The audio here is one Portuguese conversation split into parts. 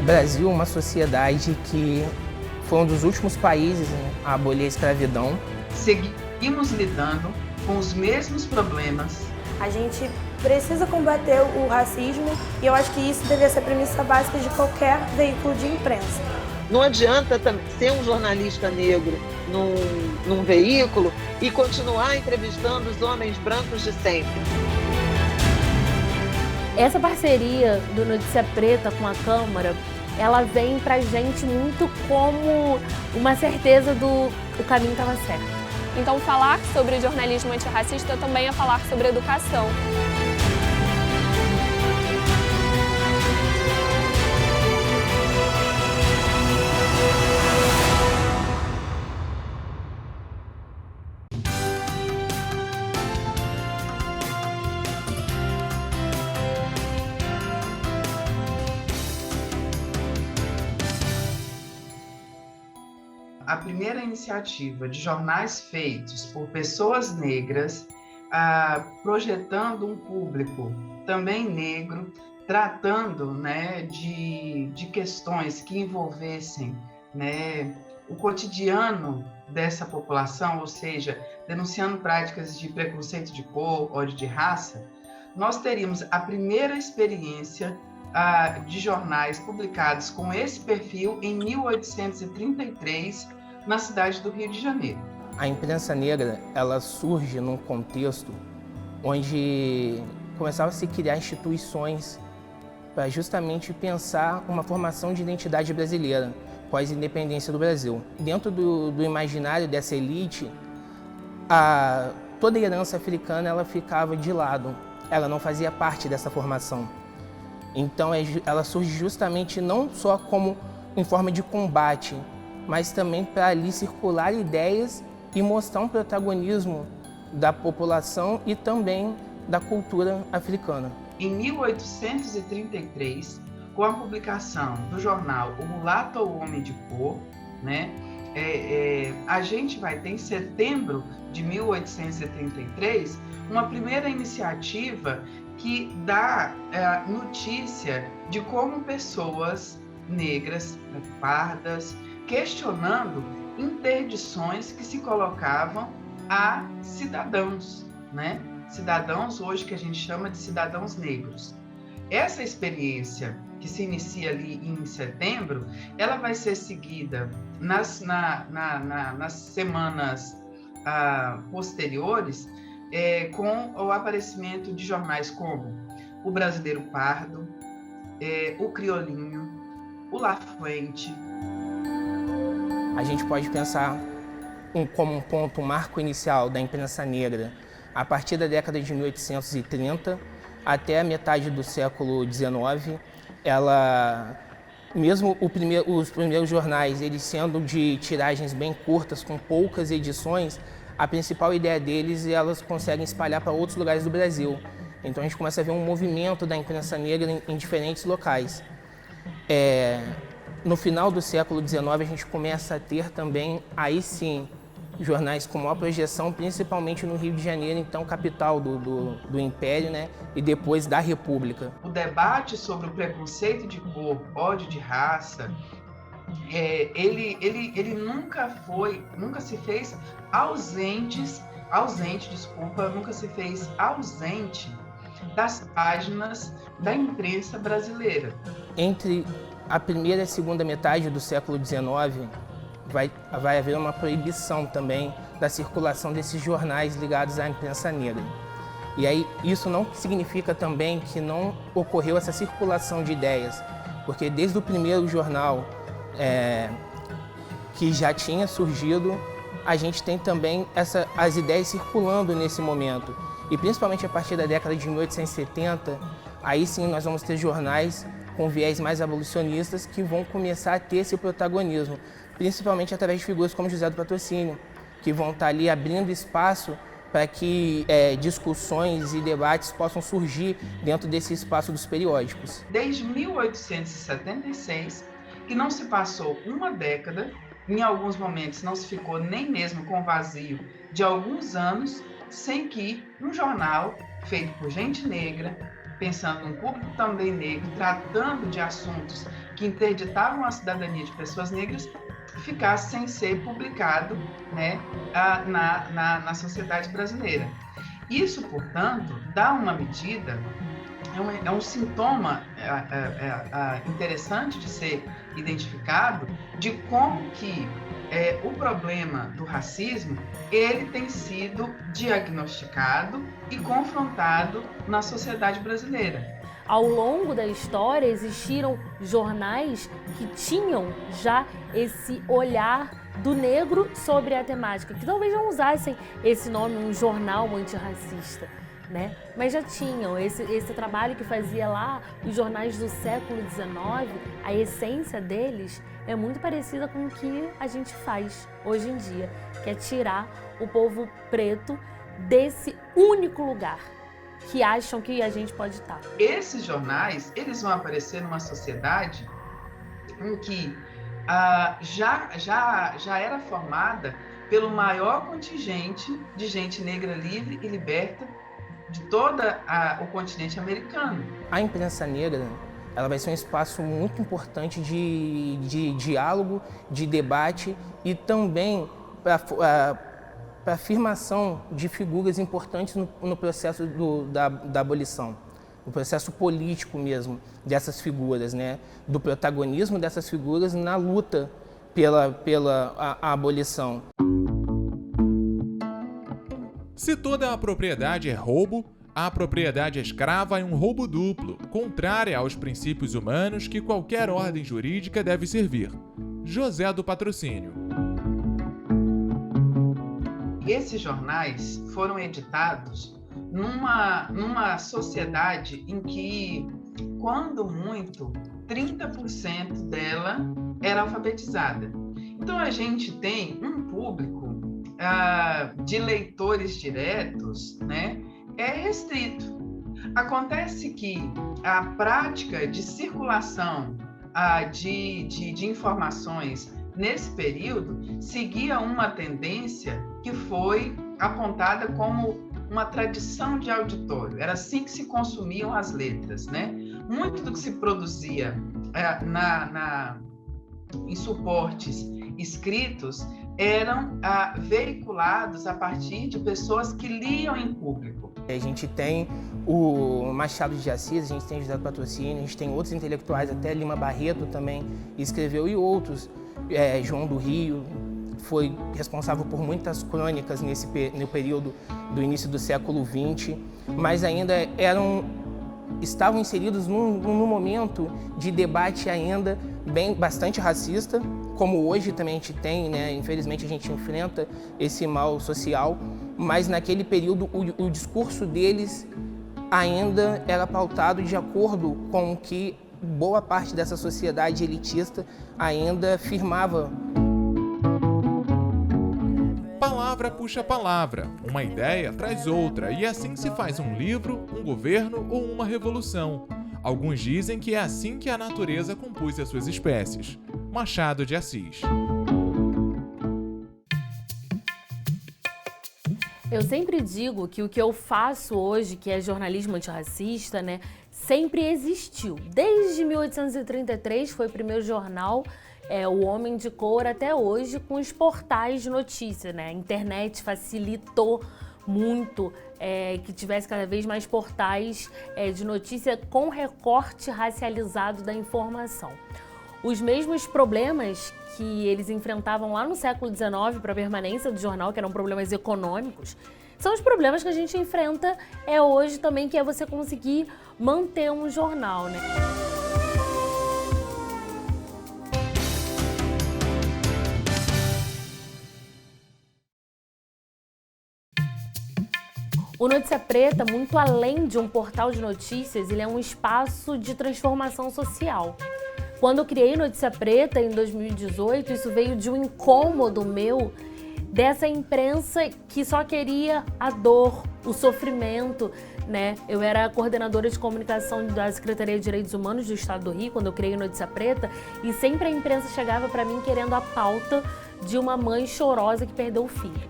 O Brasil é uma sociedade que foi um dos últimos países, né, a abolir a escravidão. Seguimos lidando com os mesmos problemas. A gente precisa combater o racismo e eu acho que isso deveria ser a premissa básica de qualquer veículo de imprensa. Não adianta ser um jornalista negro num veículo e continuar entrevistando os homens brancos de sempre. Essa parceria do Notícia Preta com a Câmara, ela vem pra gente muito como uma certeza o caminho estava certo. Então, falar sobre jornalismo antirracista também é falar sobre educação. A primeira iniciativa de jornais feitos por pessoas negras, projetando um público também negro, tratando, né, de questões que envolvessem, né, o cotidiano dessa população, ou seja, denunciando práticas de preconceito de cor, ódio de raça, nós teríamos a primeira experiência de jornais publicados com esse perfil em 1833, na cidade do Rio de Janeiro. A imprensa negra, ela surge num contexto onde começava a se criar instituições para justamente pensar uma formação de identidade brasileira pós-independência do Brasil. Dentro do imaginário dessa elite, toda a herança africana ela ficava de lado, ela não fazia parte dessa formação. Então ela surge justamente não só como em forma de combate, mas também para ali circular ideias e mostrar um protagonismo da população e também da cultura africana. Em 1833, com a publicação do jornal O Mulato ou o Homem de Cor, né, a gente vai ter em setembro de 1873 uma primeira iniciativa que dá notícia de como pessoas negras, pardas, questionando interdições que se colocavam a cidadãos, né? Cidadãos hoje que a gente chama de cidadãos negros. Essa experiência que se inicia ali em setembro, ela vai ser seguida nas semanas posteriores com o aparecimento de jornais como O Brasileiro Pardo, O Criolinho, O La Fuente. A gente pode pensar como um ponto, um marco inicial da imprensa negra a partir da década de 1830 até a metade do século XIX. Mesmo os primeiros jornais, eles sendo de tiragens bem curtas, com poucas edições, a principal ideia deles é elas conseguem espalhar para outros lugares do Brasil. Então a gente começa a ver um movimento da imprensa negra em diferentes locais. No final do século XIX, a gente começa a ter também, aí sim, jornais com maior projeção, principalmente no Rio de Janeiro, então capital do Império, né? E depois da República. O debate sobre o preconceito de cor, ódio de raça, ele nunca se fez nunca se fez ausente das páginas da imprensa brasileira. Entre a primeira e a segunda metade do século XIX, vai haver uma proibição também da circulação desses jornais ligados à imprensa negra. E aí isso não significa também que não ocorreu essa circulação de ideias, porque desde o primeiro jornal que já tinha surgido, a gente tem também as ideias circulando nesse momento. E principalmente a partir da década de 1870, aí sim nós vamos ter jornais com viés mais abolicionistas que vão começar a ter esse protagonismo, principalmente através de figuras como José do Patrocínio, que vão estar ali abrindo espaço para que discussões e debates possam surgir dentro desse espaço dos periódicos. Desde 1876, que não se passou uma década, em alguns momentos não se ficou nem mesmo com o vazio de alguns anos, sem que um jornal feito por gente negra, pensando num público também negro, tratando de assuntos que interditavam a cidadania de pessoas negras, ficasse sem ser publicado, né, na sociedade brasileira. Isso, portanto, dá uma medida, é um sintoma interessante de ser identificado de como que o problema do racismo ele tem sido diagnosticado e confrontado na sociedade brasileira. Ao longo da história, existiram jornais que tinham já esse olhar do negro sobre a temática, que talvez não usassem esse nome, um jornal antirracista, né? Mas já tinham esse trabalho que fazia lá os jornais do século XIX, a essência deles é muito parecida com o que a gente faz hoje em dia, que é tirar o povo preto desse único lugar que acham que a gente pode estar. Esses jornais, eles vão aparecer numa sociedade em que já era formada pelo maior contingente de gente negra livre e liberta de todo o continente americano. A imprensa negra, ela vai ser um espaço muito importante de diálogo, de debate e também para a afirmação de figuras importantes no processo da abolição, no processo político mesmo dessas figuras, né? Do protagonismo dessas figuras na luta pela abolição. Se toda a propriedade é roubo, a propriedade escrava é um roubo duplo, contrária aos princípios humanos que qualquer ordem jurídica deve servir. José do Patrocínio. Esses jornais foram editados numa sociedade em que, quando muito, 30% dela era alfabetizada. Então, a gente tem um público de leitores diretos, né, restrito. Acontece que a prática de circulação de informações nesse período seguia uma tendência que foi apontada como uma tradição de auditório. Era assim que se consumiam as letras, né? Muito do que se produzia em suportes escritos eram veiculados a partir de pessoas que liam em público. A gente tem o Machado de Assis, a gente tem José do Patrocínio, a gente tem outros intelectuais, até Lima Barreto também escreveu, e outros. João do Rio foi responsável por muitas crônicas no período do início do século XX, mas ainda estavam inseridos num momento de debate ainda bastante racista, como hoje também a gente tem, né? Infelizmente a gente enfrenta esse mal social, mas naquele período o discurso deles ainda era pautado de acordo com o que boa parte dessa sociedade elitista ainda firmava. Palavra puxa palavra, uma ideia traz outra, e assim se faz um livro, um governo ou uma revolução. Alguns dizem que é assim que a natureza compôs as suas espécies. Machado de Assis. Eu sempre digo que o que eu faço hoje, que é jornalismo antirracista, né, sempre existiu. Desde 1833 foi o primeiro jornal, O Homem de Cor, até hoje, com os portais de notícia, né? A internet facilitou muito que tivesse cada vez mais portais de notícia com recorte racializado da informação. Os mesmos problemas que eles enfrentavam lá no século XIX para a permanência do jornal, que eram problemas econômicos, são os problemas que a gente enfrenta hoje também, que é você conseguir manter um jornal, né? O Notícia Preta, muito além de um portal de notícias, ele é um espaço de transformação social. Quando eu criei Notícia Preta, em 2018, isso veio de um incômodo meu dessa imprensa que só queria a dor, o sofrimento, né? Eu era coordenadora de comunicação da Secretaria de Direitos Humanos do Estado do Rio, quando eu criei Notícia Preta, e sempre a imprensa chegava para mim querendo a pauta de uma mãe chorosa que perdeu o filho.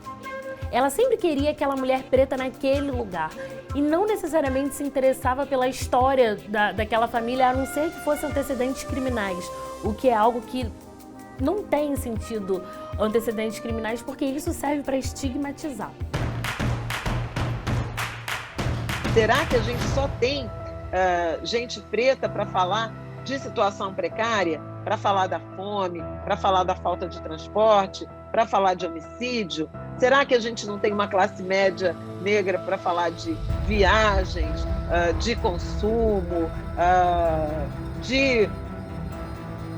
Ela sempre queria aquela mulher preta naquele lugar e não necessariamente se interessava pela história daquela família, a não ser que fossem antecedentes criminais, o que é algo que não tem sentido, antecedentes criminais, porque isso serve para estigmatizar. Será que a gente só tem gente preta para falar de situação precária, para falar da fome, para falar da falta de transporte, para falar de homicídio? Será que a gente não tem uma classe média negra para falar de viagens, de consumo, de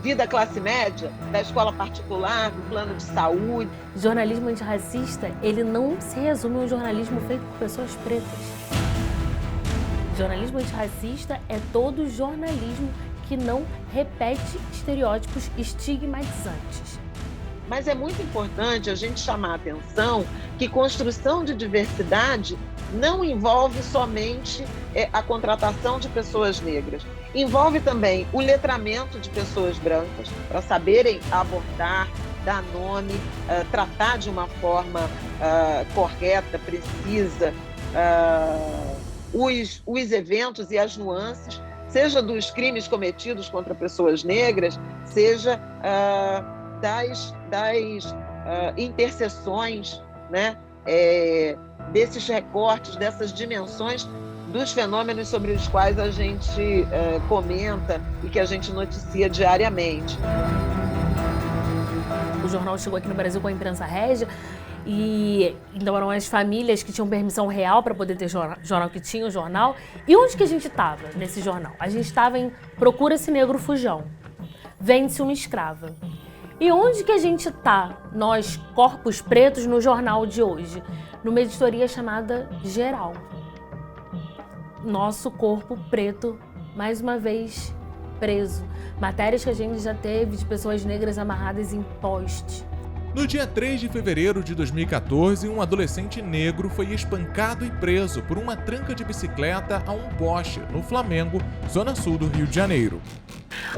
vida classe média, da escola particular, do plano de saúde? Jornalismo antirracista, ele não se resume a um jornalismo feito por pessoas pretas. Jornalismo antirracista é todo jornalismo que não repete estereótipos estigmatizantes. Mas é muito importante a gente chamar a atenção que construção de diversidade não envolve somente a contratação de pessoas negras. Envolve também o letramento de pessoas brancas para saberem abordar, dar nome, tratar de uma forma correta, precisa, os eventos e as nuances, seja dos crimes cometidos contra pessoas negras, seja das interseções, né, desses recortes, dessas dimensões dos fenômenos sobre os quais a gente comenta e que a gente noticia diariamente. O jornal chegou aqui no Brasil com a imprensa régia e então eram as famílias que tinham permissão real para poder ter jornal que tinha o jornal. E onde que a gente estava nesse jornal? A gente estava em Procura-se Negro Fujão, Vende-se uma Escrava. E onde que a gente está, nós, corpos pretos, no jornal de hoje? Numa editoria chamada Geral. Nosso corpo preto, mais uma vez, preso. Matérias que a gente já teve de pessoas negras amarradas em poste. No dia 3 de fevereiro de 2014, um adolescente negro foi espancado e preso por uma tranca de bicicleta a um poste, no Flamengo, zona sul do Rio de Janeiro.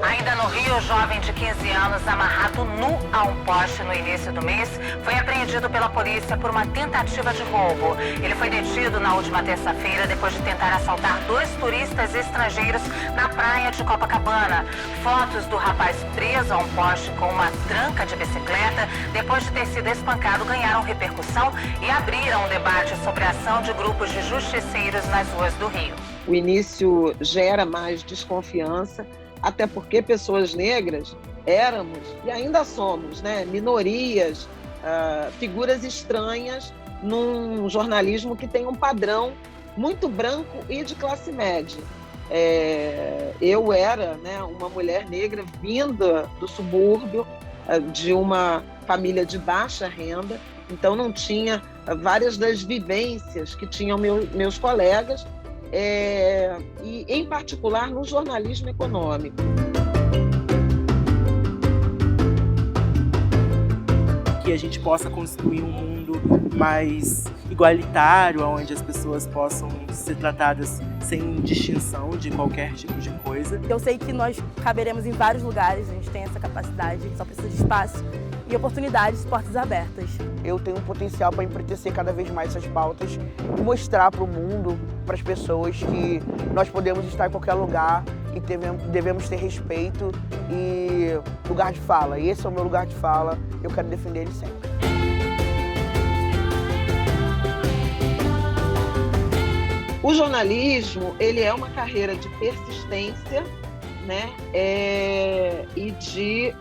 Ainda no Rio, o jovem de 15 anos, amarrado nu a um poste no início do mês, foi apreendido pela polícia por uma tentativa de roubo. Ele foi detido na última terça-feira depois de tentar assaltar 2 turistas estrangeiros na praia de Copacabana. Fotos do rapaz preso a um poste com uma tranca de bicicleta, depois de ter sido espancado, ganharam repercussão e abriram um debate sobre a ação de grupos de justiceiros nas ruas do Rio. O início gera mais desconfiança, até porque pessoas negras éramos e ainda somos, né, minorias, figuras estranhas num jornalismo que tem um padrão muito branco e de classe média. Eu era, né, uma mulher negra vinda do subúrbio, de uma família de baixa renda, então não tinha várias das vivências que tinham meus colegas, e em particular no jornalismo econômico. Que a gente possa construir um mundo mais igualitário, onde as pessoas possam ser tratadas sem distinção de qualquer tipo de coisa. Eu sei que nós caberemos em vários lugares, a gente tem essa capacidade, só precisa de espaço e oportunidades, portas abertas. Eu tenho um potencial para empretecer cada vez mais essas pautas e mostrar para o mundo, para as pessoas, que nós podemos estar em qualquer lugar e devemos ter respeito e lugar de fala. E esse é o meu lugar de fala, eu quero defender ele sempre. O jornalismo, ele é uma carreira de persistência, né, e de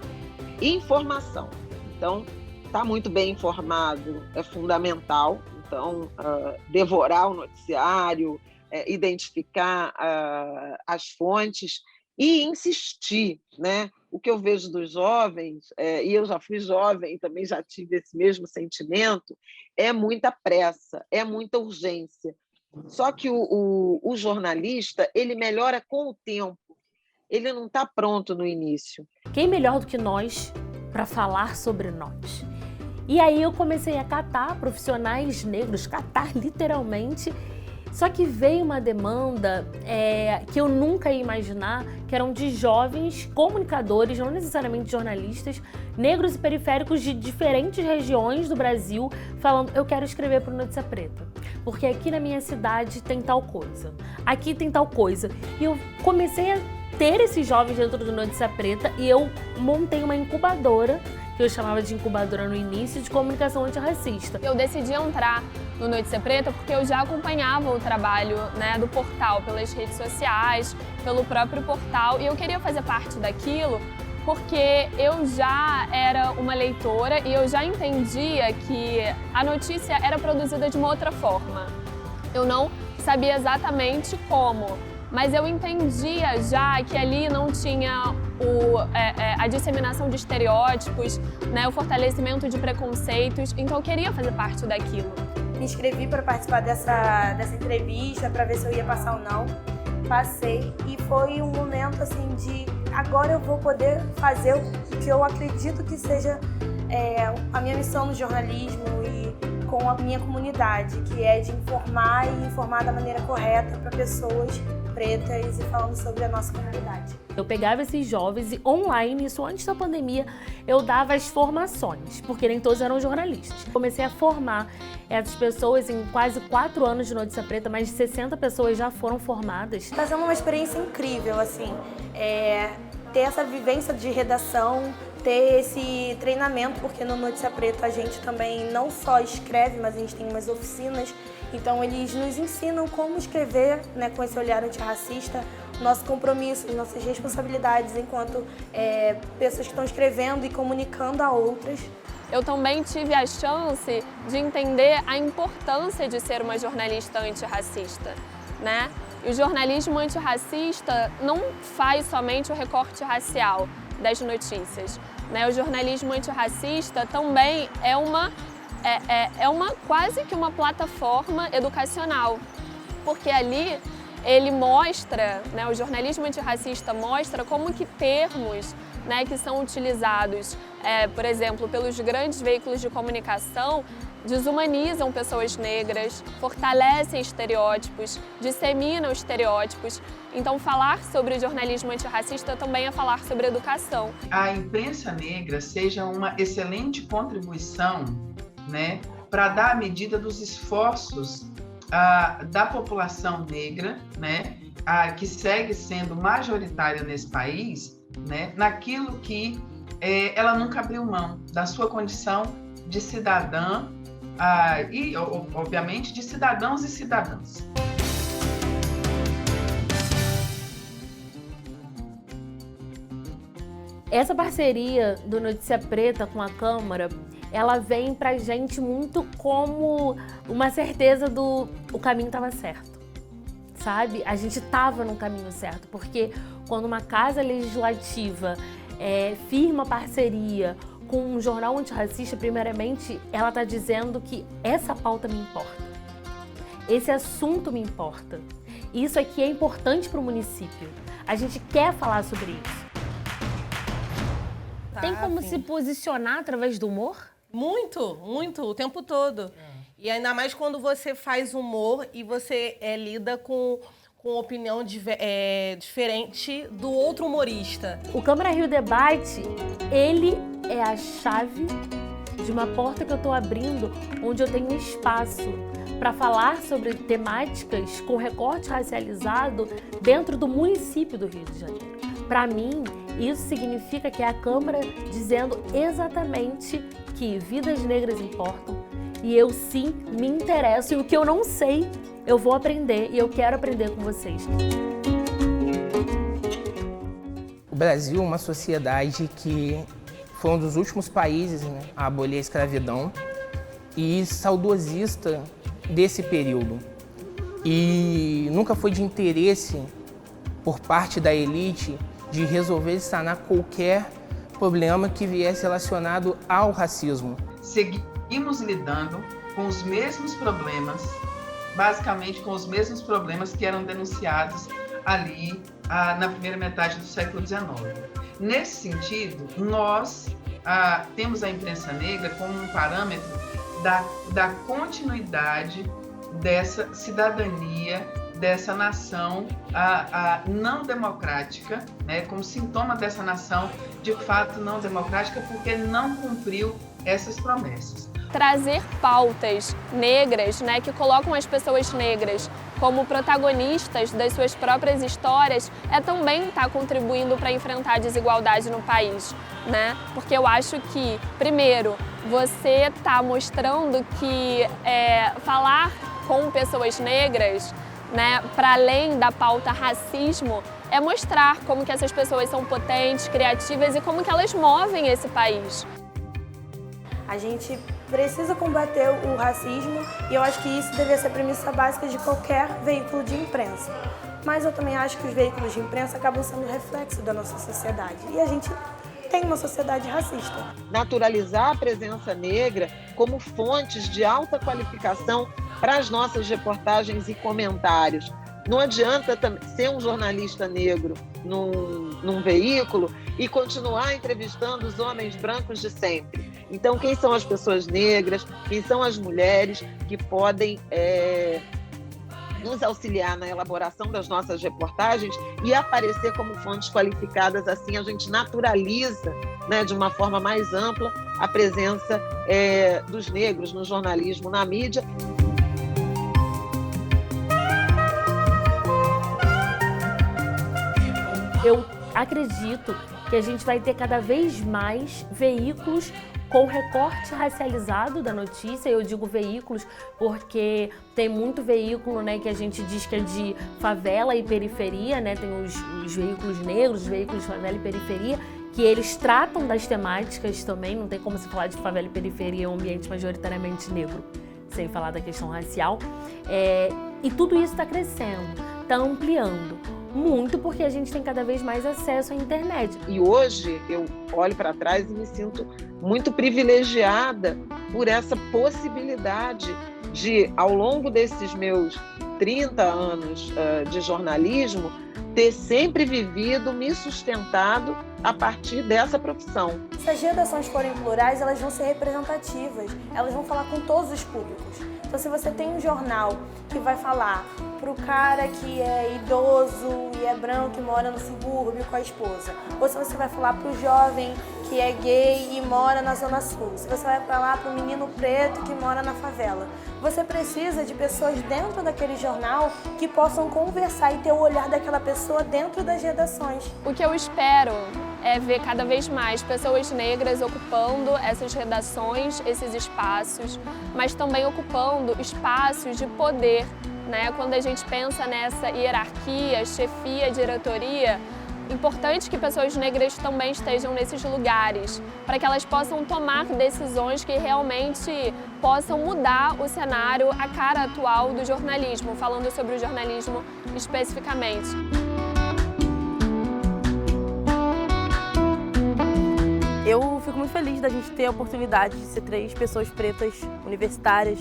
informação. Então, estar muito bem informado é fundamental. Então, devorar o noticiário, identificar as fontes e insistir, né? O que eu vejo dos jovens, e eu já fui jovem, também já tive esse mesmo sentimento, é muita pressa, é muita urgência. Só que o jornalista, ele melhora com o tempo, ele não está pronto no início. Quem melhor do que nós para falar sobre nós? E aí eu comecei a catar profissionais negros, catar literalmente, Só que veio uma demanda que eu nunca ia imaginar, que eram de jovens comunicadores, não necessariamente jornalistas, negros e periféricos de diferentes regiões do Brasil, falando, eu quero escrever para o Notícia Preta, porque aqui na minha cidade tem tal coisa, aqui tem tal coisa. E eu comecei a ter esses jovens dentro do Notícia Preta e eu montei uma incubadora, que eu chamava de incubadora no início, de comunicação antirracista. Eu decidi entrar no Notícia Preta porque eu já acompanhava o trabalho, né, do portal pelas redes sociais, pelo próprio portal, e eu queria fazer parte daquilo porque eu já era uma leitora e eu já entendia que a notícia era produzida de uma outra forma. Eu não sabia exatamente como, mas eu entendia já que ali não tinha a disseminação de estereótipos, né, o fortalecimento de preconceitos, então eu queria fazer parte daquilo. Me inscrevi para participar dessa entrevista, para ver se eu ia passar ou não. Passei e foi um momento assim de agora eu vou poder fazer o que eu acredito que seja a minha missão no jornalismo e com a minha comunidade, que é de informar e informar da maneira correta para pessoas pretas e falando sobre a nossa comunidade. Eu pegava esses jovens e online, isso antes da pandemia, eu dava as formações, porque nem todos eram jornalistas. Comecei a formar essas pessoas em quase 4 anos de Notícia Preta, mais de 60 pessoas já foram formadas. Está sendo uma experiência incrível, assim, ter essa vivência de redação, ter esse treinamento, porque no Notícia Preta a gente também não só escreve, mas a gente tem umas oficinas. Então eles nos ensinam como escrever, né, com esse olhar antirracista, nosso compromisso, nossas responsabilidades enquanto pessoas que estão escrevendo e comunicando a outras. Eu também tive a chance de entender a importância de ser uma jornalista antirracista, né? E o jornalismo antirracista não faz somente o recorte racial das notícias, né? O jornalismo antirracista também é uma quase que uma plataforma educacional, porque ali ele mostra, né, o jornalismo antirracista mostra como que termos, né, que são utilizados, por exemplo, pelos grandes veículos de comunicação, desumanizam pessoas negras, fortalecem estereótipos, disseminam estereótipos. Então, falar sobre jornalismo antirracista também é falar sobre educação. A imprensa negra seja uma excelente contribuição, né, para dar a medida dos esforços da população negra, né, que segue sendo majoritária nesse país, né, naquilo que ela nunca abriu mão da sua condição de cidadã e, obviamente, de cidadãos e cidadãs. Essa parceria do Notícia Preta com a Câmara, ela vem pra gente muito como uma certeza o caminho estava certo, sabe? A gente estava no caminho certo, porque quando uma casa legislativa firma parceria com um jornal antirracista, primeiramente, ela está dizendo que essa pauta me importa, esse assunto me importa, isso aqui é importante para o município, a gente quer falar sobre isso. Tem como se posicionar através do humor? Muito, muito, o tempo todo. E ainda mais quando você faz humor e você lida com opinião diferente do outro humorista. O Câmara Rio Debate, ele é a chave de uma porta que eu estou abrindo, onde eu tenho espaço para falar sobre temáticas com recorte racializado dentro do município do Rio de Janeiro. Para mim, isso significa que é a Câmara dizendo exatamente que vidas negras importam e eu sim me interesso e o que eu não sei, eu vou aprender e eu quero aprender com vocês. O Brasil é uma sociedade que foi um dos últimos países, né, a abolir a escravidão e saudosista desse período. E nunca foi de interesse por parte da elite de resolver e sanar qualquer problema que viesse relacionado ao racismo. Seguimos lidando com os mesmos problemas, basicamente com os mesmos problemas que eram denunciados ali na primeira metade do século XIX. Nesse sentido, nós temos a imprensa negra como um parâmetro da continuidade dessa cidadania, dessa nação não democrática, né, como sintoma dessa nação de fato não democrática, porque não cumpriu essas promessas. Trazer pautas negras, né, que colocam as pessoas negras como protagonistas das suas próprias histórias também estar contribuindo para enfrentar a desigualdade no país, né? Porque eu acho que, primeiro, você está mostrando que falar com pessoas negras, né, para além da pauta racismo, é mostrar como que essas pessoas são potentes, criativas e como que elas movem esse país. A gente precisa combater o racismo e eu acho que isso deveria ser a premissa básica de qualquer veículo de imprensa. Mas eu também acho que os veículos de imprensa acabam sendo reflexo da nossa sociedade e a gente tem uma sociedade racista. Naturalizar a presença negra como fontes de alta qualificação para as nossas reportagens e comentários. Não adianta ser um jornalista negro num veículo e continuar entrevistando os homens brancos de sempre. Então, quem são as pessoas negras, quem são as mulheres que podem nos auxiliar na elaboração das nossas reportagens e aparecer como fontes qualificadas, assim a gente naturaliza, né, de uma forma mais ampla a presença dos negros no jornalismo, na mídia. Eu acredito que a gente vai ter cada vez mais veículos com recorte racializado da notícia. Eu digo veículos porque tem muito veículo, né, que a gente diz que é de favela e periferia, né? Tem os veículos negros, os veículos de favela e periferia, que eles tratam das temáticas também. Não tem como se falar de favela e periferia, um ambiente majoritariamente negro, sem falar da questão racial. E tudo isso está crescendo, está ampliando. Muito porque a gente tem cada vez mais acesso à internet. E hoje eu olho para trás e me sinto muito privilegiada por essa possibilidade de, ao longo desses meus 30 anos de jornalismo, ter sempre vivido, me sustentado a partir dessa profissão. Se as redações forem plurais, elas vão ser representativas, elas vão falar com todos os públicos. Então, se você tem um jornal que vai falar para o cara que é idoso e é branco e mora no subúrbio com a esposa, ou se você vai falar para o jovem que é gay e mora na Zona Sul, se você vai falar para o menino preto que mora na favela, você precisa de pessoas dentro daquele jornal que possam conversar e ter o olhar daquela pessoa dentro das redações. O que eu espero é ver cada vez mais pessoas negras ocupando essas redações, esses espaços, mas também ocupando espaços de poder, né? Quando a gente pensa nessa hierarquia, chefia, diretoria, importante que pessoas negras também estejam nesses lugares, para que elas possam tomar decisões que realmente possam mudar o cenário, a cara atual do jornalismo, falando sobre o jornalismo especificamente. Eu fico muito feliz da gente ter a oportunidade de ser 3 pessoas pretas universitárias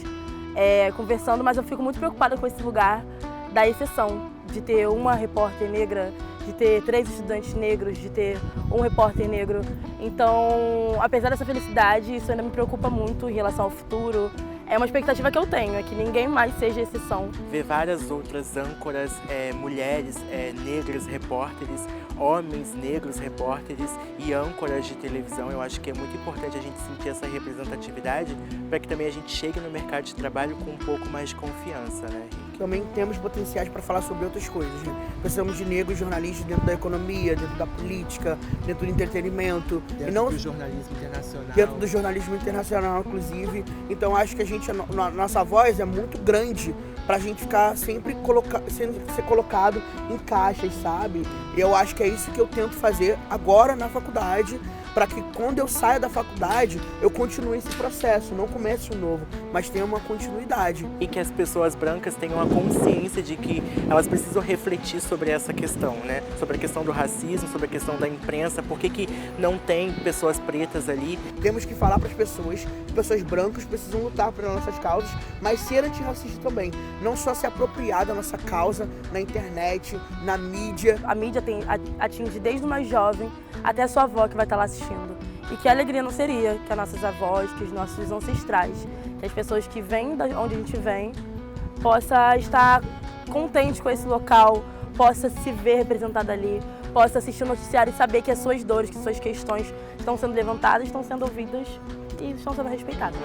conversando, mas eu fico muito preocupada com esse lugar da exceção, de ter uma repórter negra, de ter 3 estudantes negros, de ter um repórter negro. Então, apesar dessa felicidade, isso ainda me preocupa muito em relação ao futuro. É uma expectativa que eu tenho, é que ninguém mais seja exceção. Ver várias outras âncoras, mulheres negras repórteres, homens negros repórteres e âncoras de televisão, eu acho que é muito importante a gente sentir essa representatividade para que também a gente chegue no mercado de trabalho com um pouco mais de confiança, né? Também temos potenciais para falar sobre outras coisas, né? Precisamos de negros jornalistas dentro da economia, dentro da política, dentro do entretenimento. Dentro do jornalismo internacional. Dentro do jornalismo internacional, inclusive. Então acho que a nossa voz é muito grande para a gente ficar sempre ser colocado em caixas, sabe? E eu acho que é isso que eu tento fazer agora na faculdade, para que quando eu saia da faculdade, eu continue esse processo, não comece um novo, mas tenha uma continuidade. E que as pessoas brancas tenham a consciência de que elas precisam refletir sobre essa questão, né? Sobre a questão do racismo, sobre a questão da imprensa, por que não tem pessoas pretas ali. Temos que falar para as pessoas brancas precisam lutar pelas nossas causas, mas ser antirracista também. Não só se apropriar da nossa causa na internet, na mídia. A mídia atinge desde o mais jovem até a sua avó que vai estar lá assistindo. E que alegria não seria que as nossas avós, que os nossos ancestrais, que as pessoas que vêm de onde a gente vem, possa estar contente com esse local, possa se ver representada ali, possa assistir o noticiário e saber que as suas dores, que suas questões estão sendo levantadas, estão sendo ouvidas e estão sendo respeitadas.